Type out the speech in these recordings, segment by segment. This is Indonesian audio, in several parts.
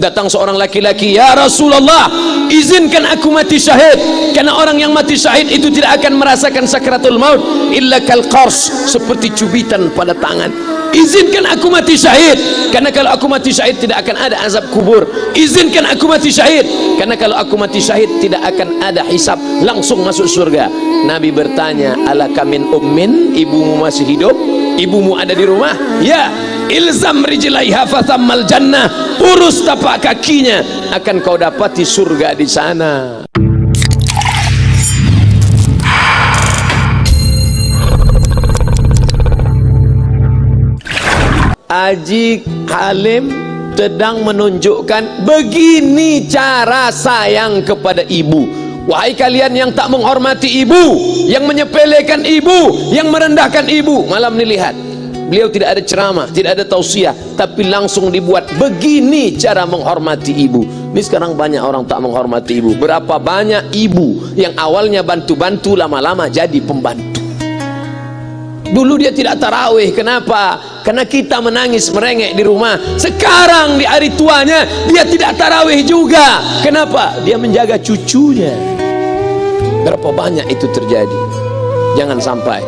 Datang seorang laki-laki, "Ya Rasulullah, izinkan aku mati syahid." Karena orang yang mati syahid itu tidak akan merasakan sakratul maut illa kal qars, seperti cubitan pada tangan. Izinkan aku mati syahid, karena kalau aku mati syahid tidak akan ada azab kubur. Izinkan aku mati syahid, karena kalau aku mati syahid tidak akan ada hisab, langsung masuk surga. Nabi bertanya, "Alaka min ummin?" Ibumu masih hidup? Ibumu ada di rumah? Ya. Ilzam rijlaiha fathammal jannah. Urus tapak kakinya, akan kau dapati surga di sana. Haji Halim sedang menunjukkan begini cara sayang kepada ibu. Wahai kalian yang tak menghormati ibu, yang menyepelekan ibu, yang merendahkan ibu. Malam ini lihat, beliau tidak ada ceramah, tidak ada tausiah, tapi langsung dibuat begini cara menghormati ibu. Ini sekarang banyak orang tak menghormati ibu. Berapa banyak ibu yang awalnya bantu-bantu, lama-lama jadi pembantu. Dulu dia tidak tarawih, kenapa? Karena kita menangis merengek di rumah. Sekarang di hari tuanya dia tidak tarawih juga. Kenapa? Dia menjaga cucunya. Berapa banyak itu terjadi? Jangan sampai.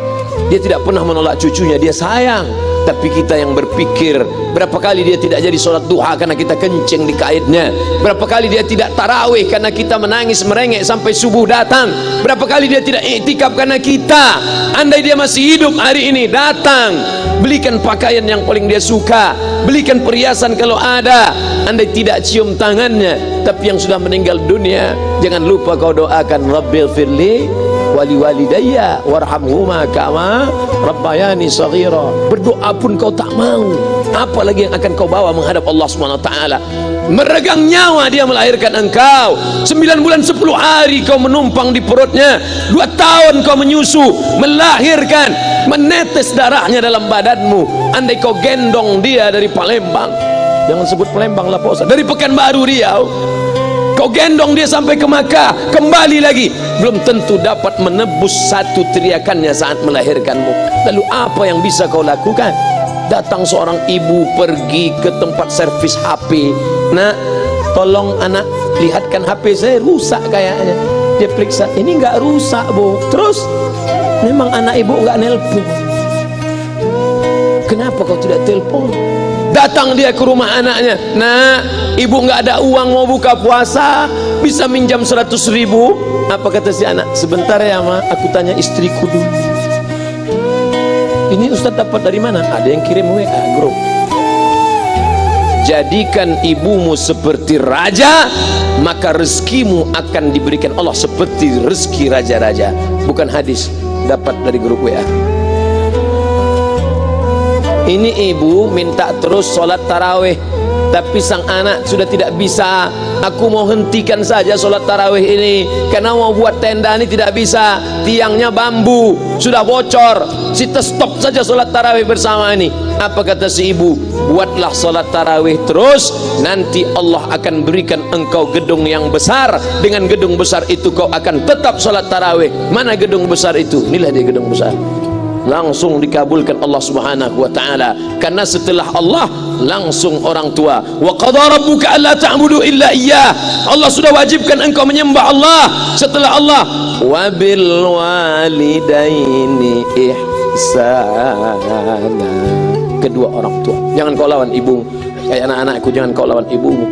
Dia tidak pernah menolak cucunya, dia sayang. Tapi kita yang berpikir, berapa kali dia tidak jadi sholat duha karena kita kencing di kaitnya. Berapa kali dia tidak tarawih karena kita menangis merengek sampai subuh datang. Berapa kali dia tidak iktikaf karena kita, andai dia masih hidup hari ini, datang, belikan pakaian yang paling dia suka, belikan perhiasan kalau ada. Andai tidak cium tangannya. Tapi yang sudah meninggal dunia, jangan lupa kau doakan, Rabbil firli wali walidayya warhamhuma kama rabbayani saghira. Berdoa pun kau tak mau, apalagi yang akan kau bawa menghadap Allah Subhanahu wa taala. Meregang nyawa dia melahirkan engkau, 9 bulan 10 hari kau menumpang di perutnya, 2 tahun kau menyusu, melahirkan, menetes darahnya dalam badanmu. Andai kau gendong dia dari Palembang, jangan sebut Palembang lah Pak Ustaz, dari Pekanbaru Riau, kau gendong dia sampai ke Makkah, kembali lagi, belum tentu dapat menebus satu teriakannya saat melahirkanmu. Lalu apa yang bisa kau lakukan? Datang seorang ibu pergi ke tempat servis HP. "Nak, tolong anak lihatkan HP saya, rusak kayaknya." Dia periksa, "Ini enggak rusak Bu." Terus, "Memang anak ibu enggak nelpon." "Kenapa kau tidak telepon?" Datang dia ke rumah anaknya, "Nak, ibu nggak ada uang mau buka puasa, bisa minjam 100.000?" Apa kata si anak? "Sebentar ya Ma, aku tanya istriku dulu." "Ini Ustaz dapat dari mana?" "Ada yang kirim WA grup." Jadikan ibumu seperti raja, maka rezekimu akan diberikan Allah seperti rezeki raja-raja. Bukan hadis, dapat dari grup WA. Ini ibu minta terus sholat tarawih, tapi sang anak sudah tidak bisa. "Aku mau hentikan saja sholat tarawih ini, karena mau buat tenda ini tidak bisa, tiangnya bambu, sudah bocor. Kita stop saja sholat tarawih bersama ini." Apa kata si ibu? "Buatlah sholat tarawih terus, nanti Allah akan berikan engkau gedung yang besar. Dengan gedung besar itu kau akan tetap sholat tarawih." Mana gedung besar itu? Inilah dia gedung besar. Langsung dikabulkan Allah Subhanahu wa taala, karena setelah Allah langsung orang tua. "Wa qadara rabbuka alla ta'budu illa iyyah." Allah sudah wajibkan engkau menyembah Allah. Setelah Allah, "Wa bil walidaini ihsana." Kedua orang tua. Jangan kau lawan ibumu. Kayak anak-anakku, jangan kau lawan ibumu.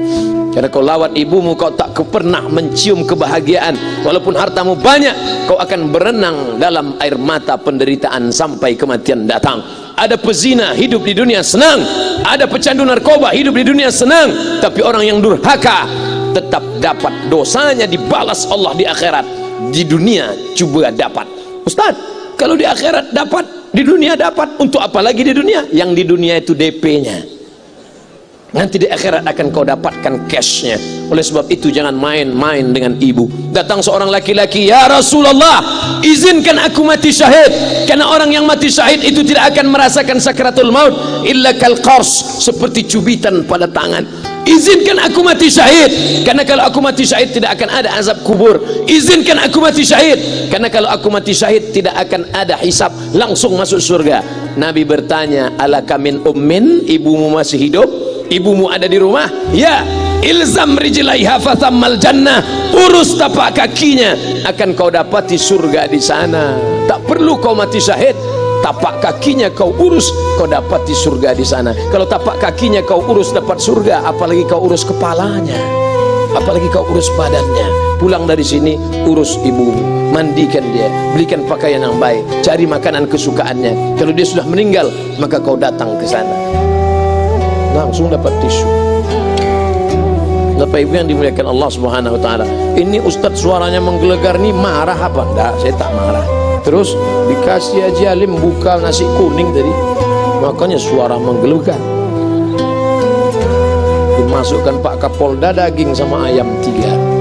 Karena kau lawan ibumu, kau tak pernah mencium kebahagiaan. Walaupun hartamu banyak, kau akan berenang dalam air mata penderitaan sampai kematian datang. Ada pezina hidup di dunia senang, ada pecandu narkoba hidup di dunia senang, tapi orang yang durhaka tetap dapat dosanya dibalas Allah di akhirat. Di dunia juga dapat. Ustaz, kalau di akhirat dapat, di dunia dapat, untuk apa lagi di dunia? Yang di dunia itu DP-nya. Nanti di akhirat akan kau dapatkan cashnya. Oleh sebab itu jangan main-main dengan ibu. Datang seorang laki-laki, "Ya Rasulullah, izinkan aku mati syahid." Karena orang yang mati syahid itu tidak akan merasakan sakratul maut illa kal qars, seperti cubitan pada tangan. "Izinkan aku mati syahid, karena kalau aku mati syahid tidak akan ada azab kubur." "Izinkan aku mati syahid, karena kalau aku mati syahid tidak akan ada hisab, langsung masuk surga." Nabi bertanya, "Alaka min ummin?" Ibumu masih hidup? Ibumu ada di rumah? Ya. ilzam rijlaiha fathammal jannah, urus tapak kakinya akan kau dapati surga di sana. Tak perlu kau mati syahid, tapak kakinya kau urus, kau dapati surga di sana. Kalau tapak kakinya kau urus dapat surga, apalagi kau urus kepalanya, apalagi kau urus badannya. Pulang dari sini urus ibumu, mandikan dia, belikan pakaian yang baik, cari makanan kesukaannya. Kalau dia sudah meninggal, maka kau datang ke sana, langsung dapat tisu. Bapak Ibu yang dimuliakan Allah Subhanahu wa taala, ini ustadz suaranya menggelegar nih, marah apa? Enggak, saya tak marah. Terus dikasih Haji Alim buka nasi kuning tadi, makanya suara menggelegar. Dimasukkan Pak Kapolda daging sama ayam 3.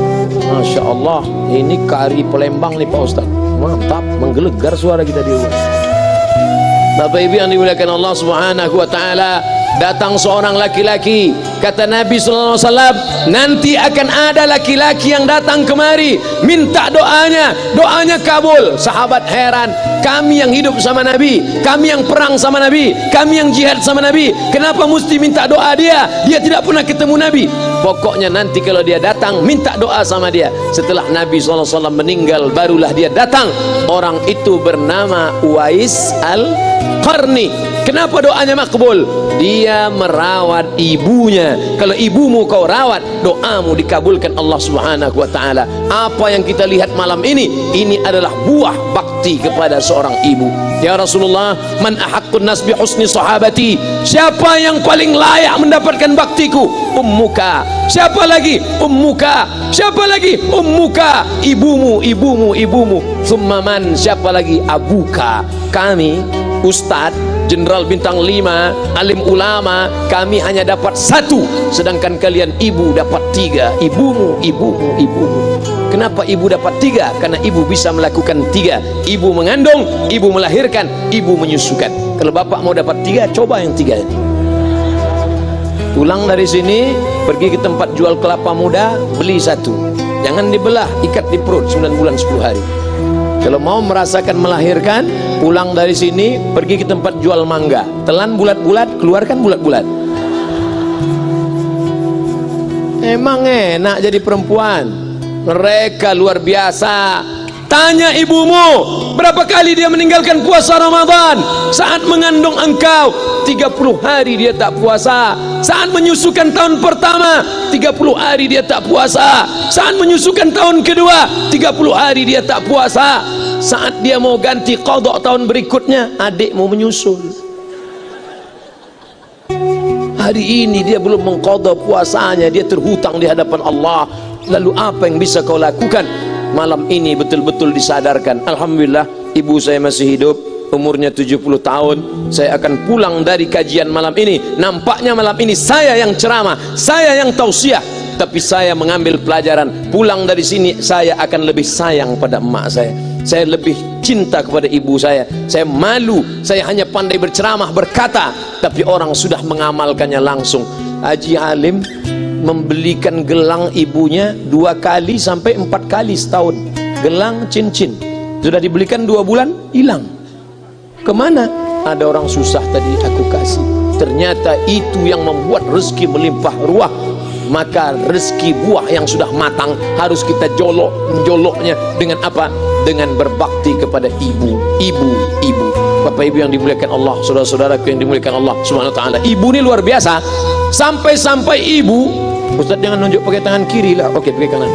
Masya Allah, ini kari Palembang nih Pak Ustaz, mantap, menggelegar suara kita di rumah. Bapak Ibu yang dimuliakan Allah Subhanahu wa taala, datang seorang laki-laki, kata Nabi sallallahu alaihi wasallam, nanti akan ada laki-laki yang datang kemari minta doanya, doanya kabul. Sahabat heran, kami yang hidup sama Nabi, kami yang perang sama Nabi, kami yang jihad sama Nabi, kenapa mesti minta doa dia? Dia tidak pernah ketemu Nabi. Pokoknya nanti kalau dia datang, minta doa sama dia. Setelah Nabi SAW meninggal, barulah dia datang. Orang itu bernama Uwais Al-Qarni. Kenapa doanya makbul? Dia merawat ibunya. Kalau ibumu kau rawat, doamu dikabulkan Allah Subhanahu wa taala. Apa yang kita lihat malam ini adalah buah bakti kepada seorang ibu. Ya Rasulullah, man ahaqqun nas bi husni sahabati? Siapa yang paling layak mendapatkan baktiku? Ummuka. Siapa lagi? Ummuka. Siapa lagi? Ummuka. Ibumu, ibumu, ibumu. Thumma man? Siapa lagi? Abuka. Kami Ustadz Jenderal Bintang 5, alim ulama, kami hanya dapat 1, sedangkan kalian ibu dapat 3. Ibumu, ibumu, ibumu. Kenapa ibu dapat 3? Karena ibu bisa melakukan 3. Ibu mengandung, ibu melahirkan, ibu menyusukan. Kalau bapak mau dapat 3, coba yang 3 ini. Pulang dari sini, pergi ke tempat jual kelapa muda, beli 1. Jangan dibelah, ikat di perut 9 bulan 10 hari. Kalau mau merasakan melahirkan, pulang dari sini pergi ke tempat jual mangga, telan bulat-bulat, keluarkan bulat-bulat. Emang enak jadi perempuan? Mereka luar biasa. Tanya ibumu, berapa kali dia meninggalkan puasa Ramadan? Saat mengandung engkau 30 hari dia tak puasa. Saat menyusukan tahun pertama 30 hari dia tak puasa. Saat menyusukan tahun kedua 30 hari dia tak puasa. Saat dia mau ganti qadha tahun berikutnya, adik mau menyusul. Hari ini dia belum mengqadha puasanya, dia terhutang di hadapan Allah. Lalu apa yang bisa kau lakukan? Malam ini betul-betul disadarkan. Alhamdulillah ibu saya masih hidup, umurnya 70 tahun. Saya akan pulang dari kajian malam ini, nampaknya malam ini saya yang ceramah, saya yang tausiah, tapi saya mengambil pelajaran. Pulang dari sini saya akan lebih sayang pada emak saya lebih cinta kepada ibu saya malu, saya hanya pandai berceramah, berkata, tapi orang sudah mengamalkannya langsung. Haji Alim membelikan gelang ibunya 2 kali sampai 4 kali setahun. Gelang cincin sudah dibelikan 2 bulan, hilang. Kemana? Ada orang susah tadi aku kasih. Ternyata itu yang membuat rezeki melimpah ruah. Maka rezeki buah yang sudah matang harus kita menjoloknya dengan apa? Dengan berbakti kepada ibu. Bapak Ibu yang dimuliakan Allah, saudara-saudaraku yang dimuliakan Allah Subhanahu wa taala. Ibu ini luar biasa. Sampai ibu, Ustaz jangan nunjuk pakai tangan kiri lah. Oke, pakai kanan.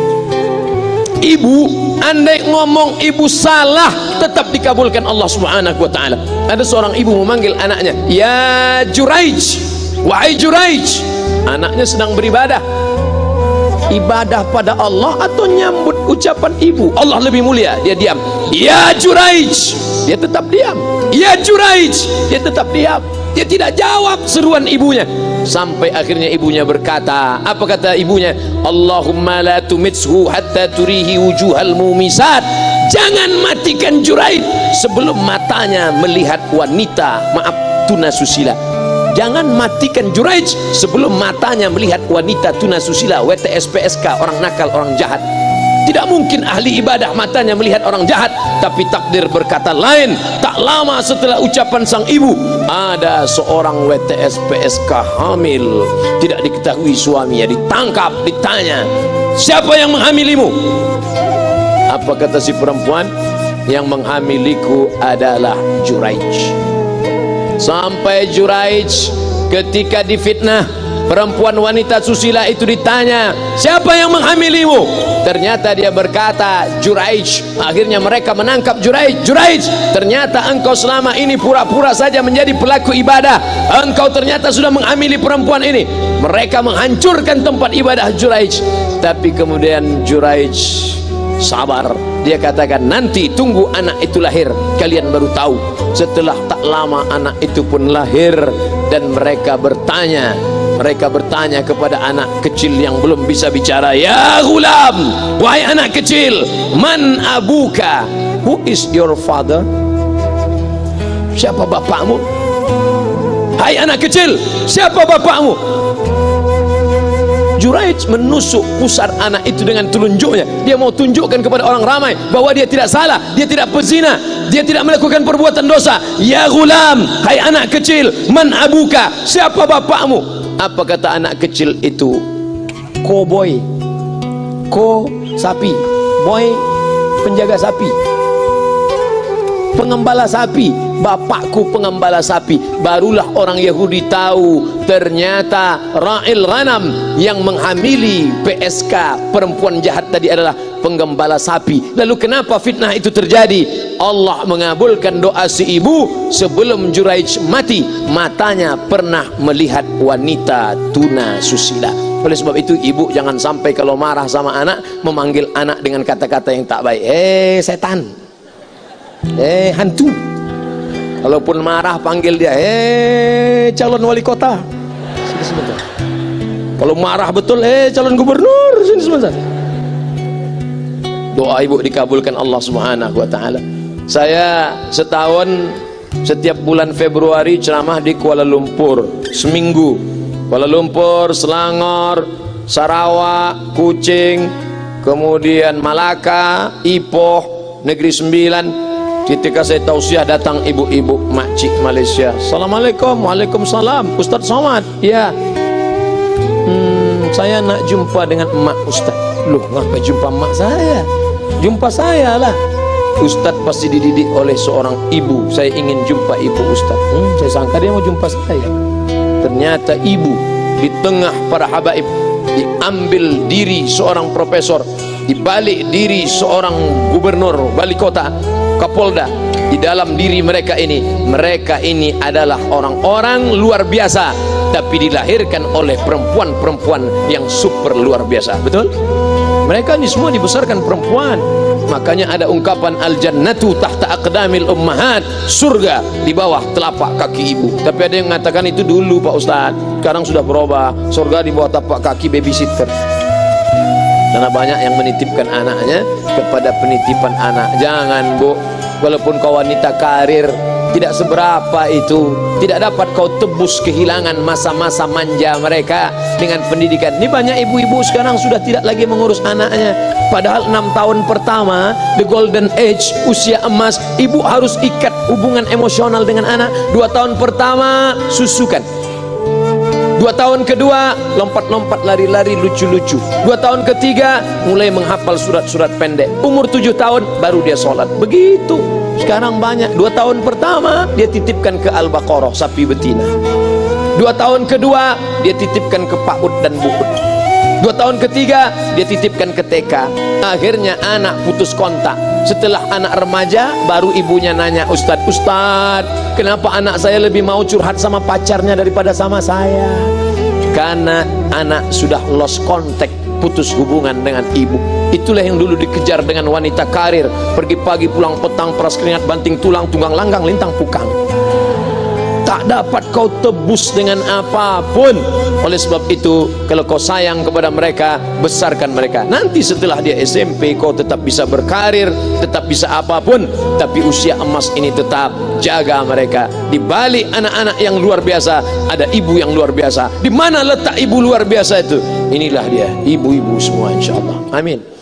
Ibu, andai ngomong ibu salah, tetap dikabulkan Allah Subhanahu wa taala. Ada seorang ibu memanggil anaknya, "Ya Juraij, wahai Juraij." Anaknya sedang beribadah. Ibadah pada Allah atau nyambut ucapan ibu? Allah lebih mulia, dia diam. "Ya Juraij," dia tetap diam. "Ya Juraij," dia tetap diam. Dia tidak jawab seruan ibunya. Sampai akhirnya ibunya berkata, apa kata ibunya? "Allahumma la tumitshu hatta turihi wujuhal mumisat." Jangan matikan Juraij sebelum matanya melihat wanita, maaf, tunasusila. Jangan matikan Juraij sebelum matanya melihat wanita tunasusila, WTS PSK, orang nakal, orang jahat. Tidak mungkin ahli ibadah matanya melihat orang jahat, tapi takdir berkata lain. Tak lama setelah ucapan sang ibu, ada seorang WTS PSK hamil, tidak diketahui suaminya, ditangkap, ditanya, siapa yang menghamilimu? Apa kata si perempuan? Yang menghamiliku adalah Juraij. Sampai Juraij ketika difitnah, perempuan wanita susila itu ditanya, siapa yang menghamilimu? Ternyata dia berkata, Juraij. Akhirnya mereka menangkap Juraij. Juraij, ternyata engkau selama ini pura-pura saja menjadi pelaku ibadah. Engkau ternyata sudah menghamili perempuan ini. Mereka menghancurkan tempat ibadah Juraij. Tapi kemudian Juraij sabar. Dia katakan, nanti tunggu anak itu lahir, kalian baru tahu. Setelah tak lama anak itu pun lahir, dan mereka bertanya kepada anak kecil yang belum bisa bicara, ya ghulam, wahai anak kecil, man abuka, who is your father? Siapa bapakmu? Hai anak kecil, siapa bapakmu? Juraij menusuk pusar anak itu dengan telunjuknya. Dia mau tunjukkan kepada orang ramai bahwa dia tidak salah, dia tidak pezina, dia tidak melakukan perbuatan dosa. Ya ghulam, hai anak kecil, man abuka, siapa bapakmu? Apa kata anak kecil itu? Cowboy, sapi, boy penjaga sapi, pengembala sapi. Bapakku pengembala sapi. Barulah orang Yahudi tahu ternyata ra'il ghanam yang menghamili PSK perempuan jahat tadi adalah penggembala sapi. Lalu kenapa fitnah itu terjadi? Allah mengabulkan doa si ibu. Sebelum Juraij mati, matanya pernah melihat wanita tuna susila. Oleh sebab itu ibu jangan sampai kalau marah sama anak memanggil anak dengan kata-kata yang tak baik. Setan, hantu. Kalaupun marah panggil dia, calon wali kota, sini sebentar. Kalau marah betul, calon gubernur, sini sebentar. Doa ibu dikabulkan Allah Subhanahu wa taala. Saya setahun setiap bulan Februari ceramah di Kuala Lumpur seminggu. Kuala Lumpur, Selangor, Sarawak, Kuching, kemudian Malaka, Ipoh, Negeri Sembilan. Ketika saya tausiah datang ibu-ibu makcik Malaysia. Assalamualaikum. Waalaikumsalam. Ustaz Somad. Ya. Saya nak jumpa dengan emak Ustaz. Loh, ngapa jumpa emak saya? Jumpa saya lah. Ustaz pasti dididik oleh seorang ibu. Saya ingin jumpa ibu Ustaz. Saya sangka dia mau jumpa saya. Ternyata ibu di tengah para habaib, diambil diri seorang profesor, dibalik diri seorang gubernur, wali kota, Kapolda. Di dalam diri mereka ini adalah orang-orang luar biasa, tapi dilahirkan oleh perempuan-perempuan yang super luar biasa. Betul? Mereka ini semua dibesarkan perempuan. Makanya ada ungkapan al-jannatu tahta aqdamil ummahat, surga di bawah telapak kaki ibu. Tapi ada yang mengatakan itu dulu Pak Ustaz, sekarang sudah berubah, surga di bawah telapak kaki babysitter. Karena banyak yang menitipkan anaknya kepada penitipan anak. Jangan bu, walaupun kau wanita karir, tidak seberapa itu, tidak dapat kau tebus kehilangan masa-masa manja mereka dengan pendidikan. Ini banyak ibu-ibu sekarang sudah tidak lagi mengurus anaknya. Padahal 6 tahun pertama, the golden age, usia emas, ibu harus ikat hubungan emosional dengan anak. 2 tahun pertama susukan, 2 tahun kedua lompat-lompat, lari-lari, lucu-lucu. 2 tahun ketiga mulai menghafal surat-surat pendek. Umur 7 tahun baru dia sholat. Begitu. Sekarang banyak. 2 tahun pertama dia titipkan ke Al-Baqarah, sapi betina. 2 tahun kedua dia titipkan ke PAUD dan BUUD. 2 tahun ketiga dia titipkan ke TK. Akhirnya anak putus kontak. Setelah anak remaja baru ibunya nanya, Ustadz, kenapa anak saya lebih mau curhat sama pacarnya daripada sama saya? Karena anak sudah lost contact, putus hubungan dengan ibu. Itulah yang dulu dikejar dengan wanita karir, pergi pagi pulang petang, peras keringat, banting tulang, tunggang langgang, lintang pukang. Tak dapat kau tebus dengan apapun. Oleh sebab itu, kalau kau sayang kepada mereka, besarkan mereka. Nanti setelah dia SMP, kau tetap bisa berkarir, tetap bisa apapun. Tapi usia emas ini tetap jaga mereka. Di balik anak-anak yang luar biasa, ada ibu yang luar biasa. Di mana letak ibu luar biasa itu? Inilah dia, ibu-ibu semua, insya Allah. Amin.